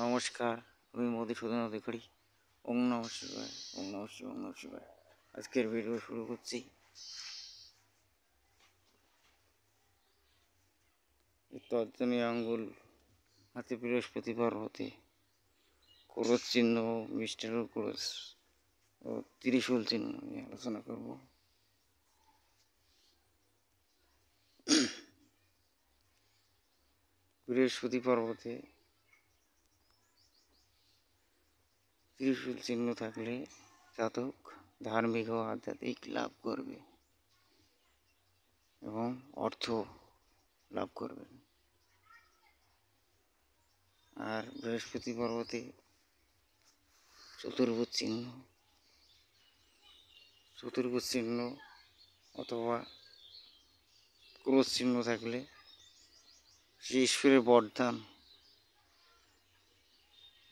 নমস্কার, আমি মধুসূদন অধিকারী। ওম নমঃ শিবায়, ওম নমঃ শিবায়, ওম নমঃ শিবায়। আজকের ভিডিও শুরু করছি। তর্জনী আঙ্গুল হাতে বৃহস্পতি পর্বতে ক্রস চিহ্ন, মিস্টার ক্রস ও ত্রিশূল চিহ্ন নিয়ে আলোচনা করব। বৃহস্পতি পর্বতে ত্রিশূল চিহ্ন থাকলে জাতক ধার্মিক ও আধ্যাত্মিক লাভ করবে এবং অর্থ লাভ করবেন। আর বৃহস্পতি পর্বতে চতুর্ভুজ চিহ্ন অথবা ক্রস চিহ্ন থাকলে সে ঈশ্বরের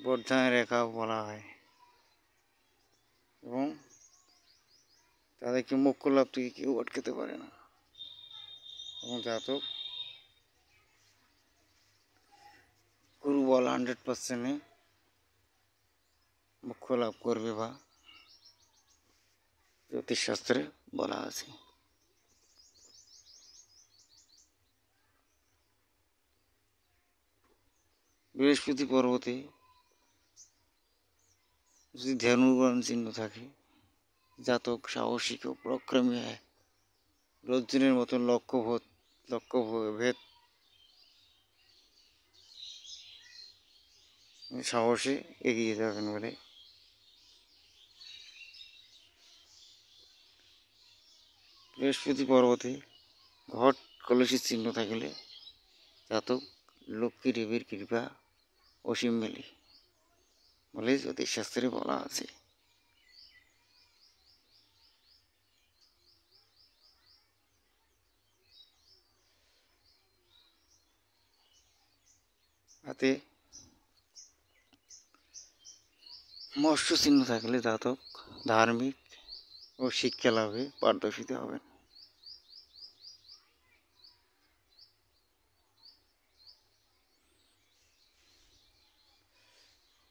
বরদানের রেখাও বলা হয় এবং তাদেরকে মোক্ষ লাভ থেকে কেউ আটকাতে পারে না এবং জাতক গুরু বল 100% মোক্ষ লাভ করবে বা জ্যোতিষশাস্ত্রে বলা আছে। বৃহস্পতি পর্বতে যদি ধনুর্বাণ চিহ্ন থাকে জাতক সাহসিক ও পরাক্রমী হয়, অর্জুনের মতন লক্ষ্যভেদ সাহসে এগিয়ে যাবেন বলে। বৃহস্পতি পর্বতে ঘট কলসির চিহ্ন থাকলে জাতক লক্ষ্মী দেবীর কৃপা অসীম মেলে বলে জ্যোতিষশাস্ত্রে বলা আছে। হাতে মৎস্য চিহ্ন থাকলে জাতক ধার্মিক ও শিক্ষা লাভে পারদর্শিত হবেন।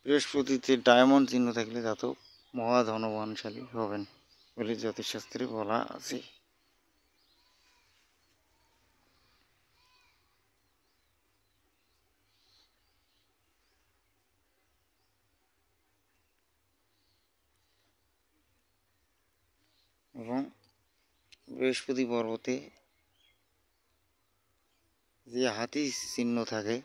বৃহস্পতিতে ডায়মন্ড চিহ্ন থাকলে জাতক মহাধনবানশালী হবেন বলে জ্যোতিষশাস্ত্রে বলা আছে। এবং বৃহস্পতি পর্বতে যে হাতি চিহ্ন থাকে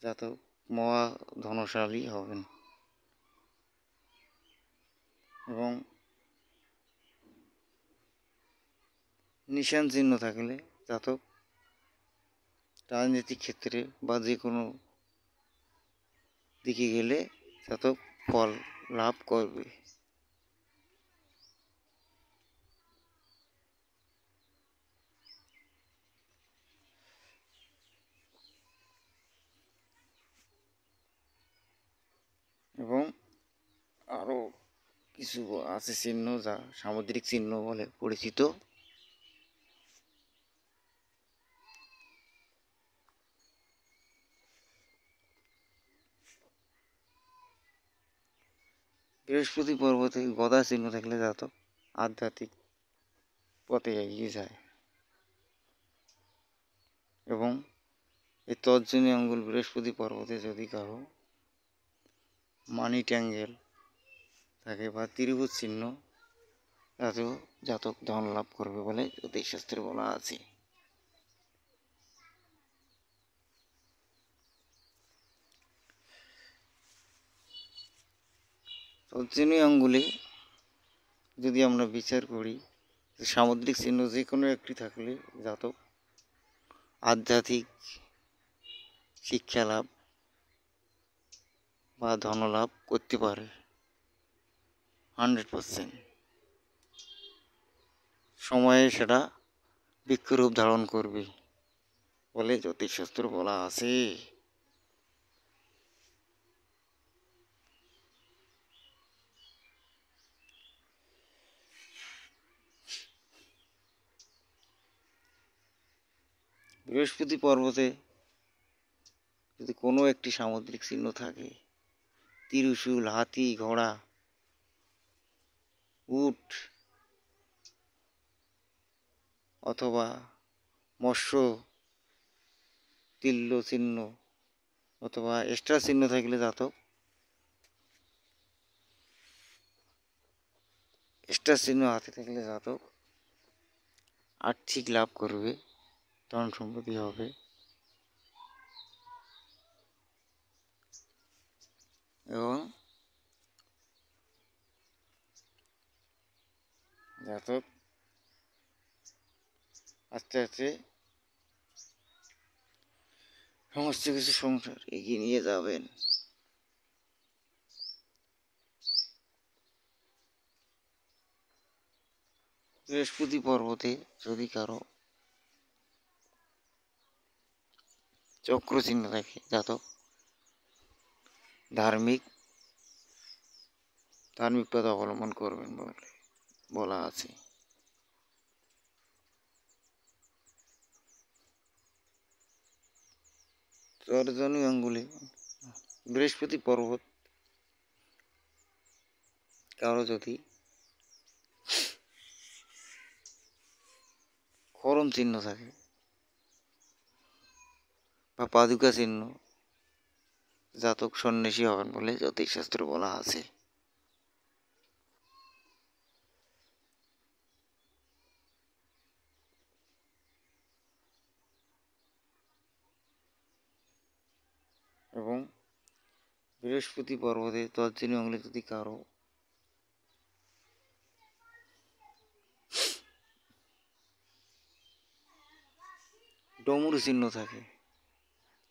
জাতক মহা ধনশালী হবেন এবং নিশান চিহ্ন থাকলে জাতক রাজনৈতিক ক্ষেত্রে বা যে কোনো দিকে গেলে জাতক ফল লাভ করবে। এবং আরও কিছু আছে চিহ্ন যা সামুদ্রিক চিহ্ন বলে পরিচিত। বৃহস্পতি পর্বতে গদা চিহ্ন থাকলে জাতক আধ্যাত্মিক পথে এগিয়ে যায় এবং এই তর্জনী আঙ্গুল বৃহস্পতি পর্বতে যদি কারো মানি ট্যাঙ্গেল থাকে বা ত্রিভুজ চিহ্ন তাতেও জাতক ধন লাভ করবে বলে জ্যোতিষশাস্ত্রে বলা আছে। তর্জনী আঙ্গুলে যদি আমরা বিচার করি সামুদ্রিক চিহ্ন যে কোনো একটি থাকলে জাতক আধ্যাত্মিক শিক্ষা লাভ বা ধনলাভ করতে পারে 100%। সময়ে সেটা বৃক্ষরূপ ধারণ করবে বলে জ্যোতিষশাস্ত্র বলা আছে। বৃহস্পতি পর্বতে যদি কোনো একটি সামুদ্রিক চিহ্ন থাকে, ত্রিশূল, হাতি, ঘোড়া, উট অথবা মৎস্য তিল্য চিহ্ন অথবা স্টার চিহ্ন থাকলে জাতক স্টার চিহ্ন হাতে থাকলে জাতক আর্থিক লাভ করবে, ধন সম্পত্তি হবে এবং জাতক আস্তে আস্তে সমস্ত কিছু সংসার এগিয়ে নিয়ে যাবেন। বৃহস্পতি পর্বতে যদি কারো চক্র চিহ্ন থাকে, জাতক ধার্মিক পথ অবলম্বন করবেন বলে বলা আছে। তর্জনী আঙ্গুলে বৃহস্পতি পর্বত কারো যদি করম চিহ্ন থাকে বা পাদুকা চিহ্ন, জাতক সন্ন্যাসী হবেন বলে জ্যোতিষশাস্ত্র বলা আছে। এবং বৃহস্পতি পর্বতে তর্জনী আঙ্গুলে যদি কারো ডমরু চিহ্ন থাকে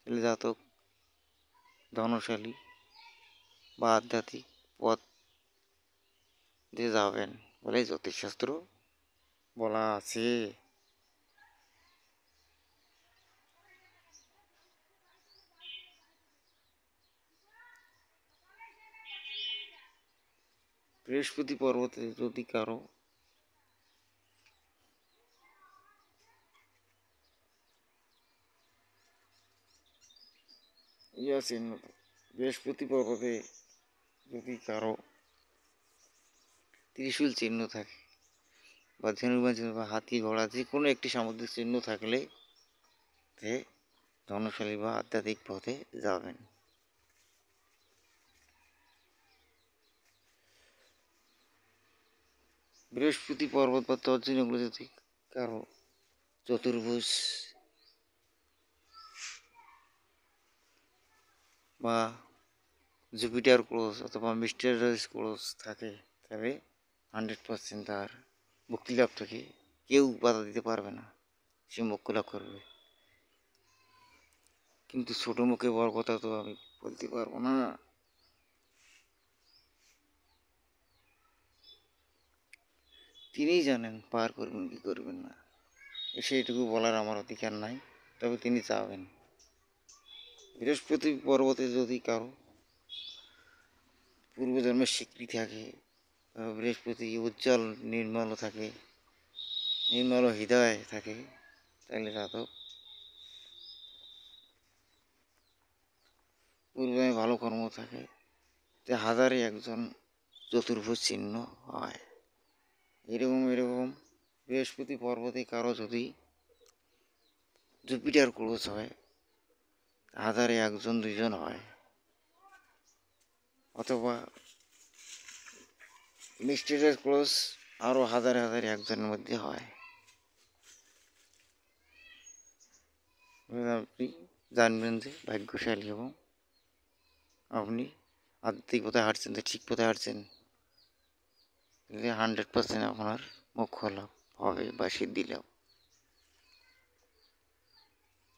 তাহলে জাতক ধনশালী বা আধ্যাত্মিক পথ দিয়ে যাবেন বলে জ্যোতিষশাস্ত্র বলা আছে। বৃহস্পতি পর্বতে যদি কারো চিহ্ন, বৃহস্পতি পর্বতে যদি কারো ত্রিশূল চিহ্ন থাকে বা ধনুর্বাণ চিহ্ন বা হাতি, ঘোড়া, যে কোনো একটি সামুদ্রিক চিহ্ন থাকলে ধনশালী বা আধ্যাত্মিক পথে যাবেন। বৃহস্পতি পর্বত বা তর্জনীগুলো যদি কারো চতুর্ভুজ বা জুপিটার ক্রস অথবা মিস্টেরিয়াস ক্রস থাকে তবে 100% তার মুক্তি লাভ থেকে কেউ বাধা দিতে পারবে না, সে মোক্ষ লাভ করবে। কিন্তু ছোট মুখে বড় কথা তো আমি বলতে পারবো না। তিনিই জানেন পার করবেন কি করবেন না, সেইটুকু বলার আমার অধিকার নাই, তবে তিনি চাবেন। বৃহস্পতি পর্বতে যদি কারো পূর্বজন্মের স্বীকৃতি থাকে, বৃহস্পতি উজ্জ্বল নির্মল থাকে, নির্মল হৃদয় থাকে, তাহলে জাতক পূর্বে ভালো কর্ম থাকে, তে হাজারে একজন চতুর্ভুজ চিহ্ন হয়। এরকম বৃহস্পতি পর্বতে কারো যদি জুপিটার ক্রস হয়, হাজারে একজন দুইজন হয়, অথবা মিস্টেরিয়াস ক্রস আরও হাজারে হাজারে একজনের মধ্যে হয়। আপনি জানবেন যে ভাগ্যশালী এবং আপনি আধ্যাত্মিক পথে হাঁটছেন, তো ঠিক পথে হাঁটছেন, 100% আপনার মোক্ষ লাভ হবে বা সিদ্ধি লাভ।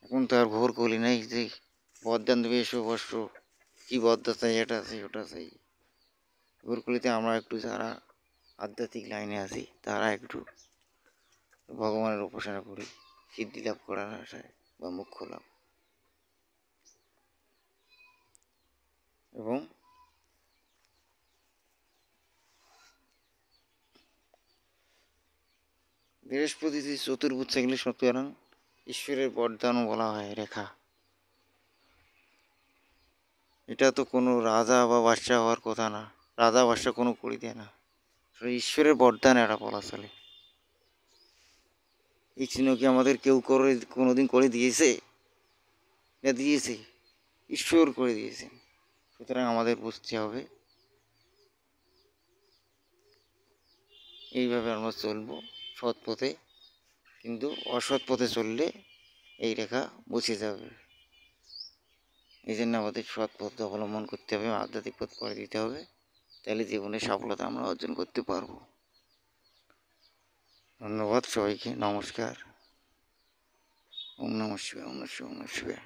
এখন তো আর ঘোর কলি নাই যে বরদান দেবে এসো বর্ষ, কী বদ্ধ চাই, এটা চাই ওটা চাই। ঘোরকলিতে আমরা একটু যারা আধ্যাত্মিক লাইনে আছি তারা একটু ভগবানের উপাসনা করি সিদ্ধি লাভ করার আশায় বা মোক্ষ লাভ। এবং বৃহস্পতি চতুর্ভুজ থাকলে সুতরাং ঈশ্বরের বরদানও বলা হয় রেখা। এটা তো কোনো রাজা বা বাদশাহ হওয়ার কথা না। রাজা বাদশাহ কোনো করে দেয় না, ঈশ্বরের বরদান এটা বলা চলে। এই চিহ্ন কি আমাদের কেউ করে কোনোদিন করে দিয়েছে? এটা দিয়েছে, ঈশ্বর করে দিয়েছে। সুতরাং আমাদের বুঝতে হবে, এইভাবে আমরা চলবো সৎ পথে। কিন্তু অসৎ পথে চললে এই রেখা মুছে যাবে। এই জন্য আমাদের সৎ পথ অবলম্বন করতে হবে, আধ্যাত্মিক পথ করে দিতে হবে, তাহলে জীবনে সফলতা আমরা অর্জন করতে পারবো। ধন্যবাদ সবাইকে, নমস্কার। ওম নমঃ শিবায়, ওম নমঃ শিবায়, ওম নমঃ শিবায়।